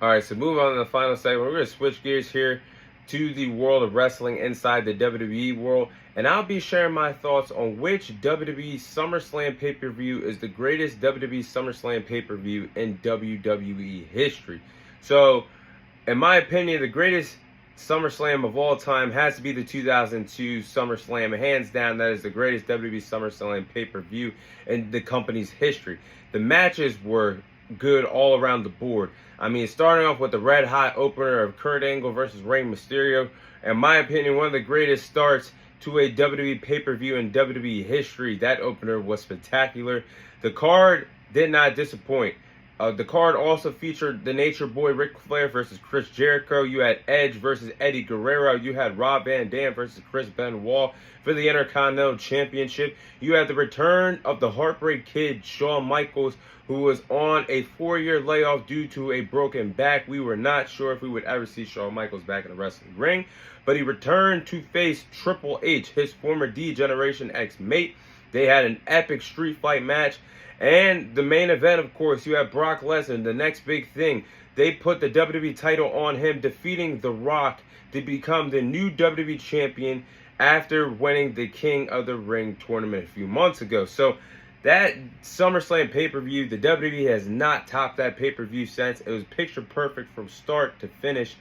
All right, so moving on to the final segment, we're going to switch gears here to the world of wrestling inside the WWE world, and I'll be sharing my thoughts on which WWE SummerSlam pay-per-view is the greatest WWE SummerSlam pay-per-view in WWE history. So, in my opinion, the greatest SummerSlam of all time has to be the 2002 SummerSlam. Hands down, that is the greatest WWE SummerSlam pay-per-view in the company's history. The matches were good all around the board. I mean, starting off with the red-hot opener of Kurt Angle versus Rey Mysterio. In my opinion, one of the greatest starts to a WWE pay-per-view in WWE history. That opener was spectacular. The card did not disappoint. The card also featured the Nature Boy Ric Flair versus Chris Jericho. You had Edge versus Eddie Guerrero. You had Rob Van Dam versus Chris Benoit for the Intercontinental Championship. You had the return of the Heartbreak Kid, Shawn Michaels, who was on a 4-year layoff due to a broken back. We were not sure if we would ever see Shawn Michaels back in the wrestling ring, but he returned to face Triple H, his former D-Generation ex-mate. They had an epic street fight match. And the main event, of course, you have Brock Lesnar, the next big thing. They put the WWE title on him, defeating The Rock to become the new WWE champion after winning the King of the Ring tournament a few months ago. So that SummerSlam pay-per-view, the WWE has not topped that pay-per-view since. It was picture perfect from start to finish.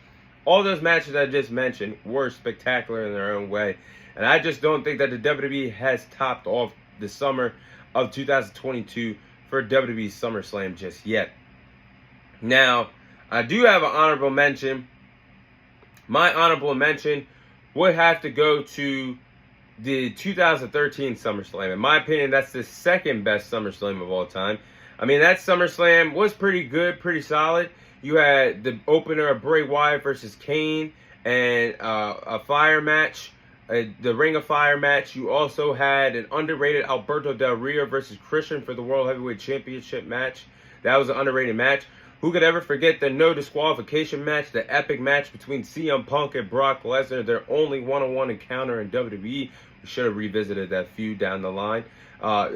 All those matches I just mentioned were spectacular in their own way. And I just don't think that the WWE has topped off the summer of 2022 for WWE SummerSlam just yet. Now, I do have an honorable mention. My honorable mention would have to go to the 2013 SummerSlam. In my opinion, that's the second best SummerSlam of all time. I mean, that SummerSlam was pretty good, pretty solid. You had the opener of Bray Wyatt versus Kane and a fire match. The Ring of Fire match. You also had an underrated Alberto Del Rio versus Christian for the World Heavyweight Championship match. That was an underrated match. Who could ever forget the no disqualification match, the epic match between CM Punk and Brock Lesnar, their only one-on-one encounter in WWE. We should have revisited that feud down the line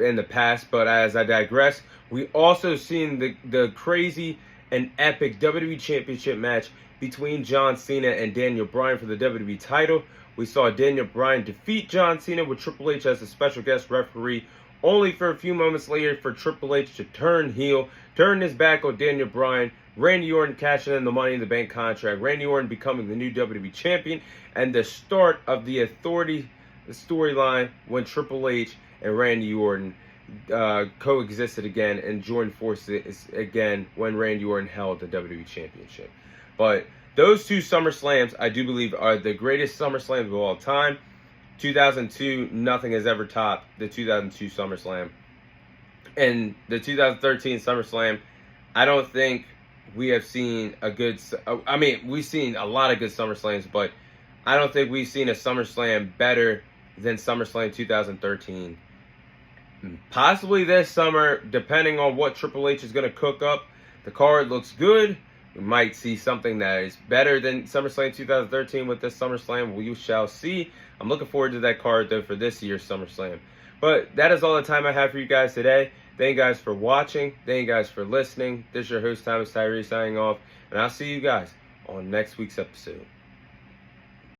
in the past, but as I digress, we also seen the crazy and epic WWE Championship match between John Cena and Daniel Bryan for the WWE title. We saw Daniel Bryan defeat John Cena with Triple H as a special guest referee, only for a few moments later for Triple H to turn heel, turn his back on Daniel Bryan, Randy Orton cashing in the Money in the Bank contract, Randy Orton becoming the new WWE champion, and the start of the Authority storyline when Triple H and Randy Orton coexisted again and joined forces again when Randy Orton held the WWE Championship. But those two SummerSlams, I do believe, are the greatest SummerSlams of all time. 2002, nothing has ever topped the 2002 SummerSlam. And the 2013 SummerSlam, I don't think we have seen a good... I mean, we've seen a lot of good SummerSlams, but I don't think we've seen a SummerSlam better than SummerSlam 2013. Possibly this summer, depending on what Triple H is going to cook up. The card looks good. We might see something that is better than SummerSlam 2013 with this SummerSlam. We shall see. I'm looking forward to that card, though, for this year's SummerSlam. But that is all the time I have for you guys today. Thank you guys for watching. Thank you guys for listening. This is your host, Thomas Tyree, signing off. And I'll see you guys on next week's episode.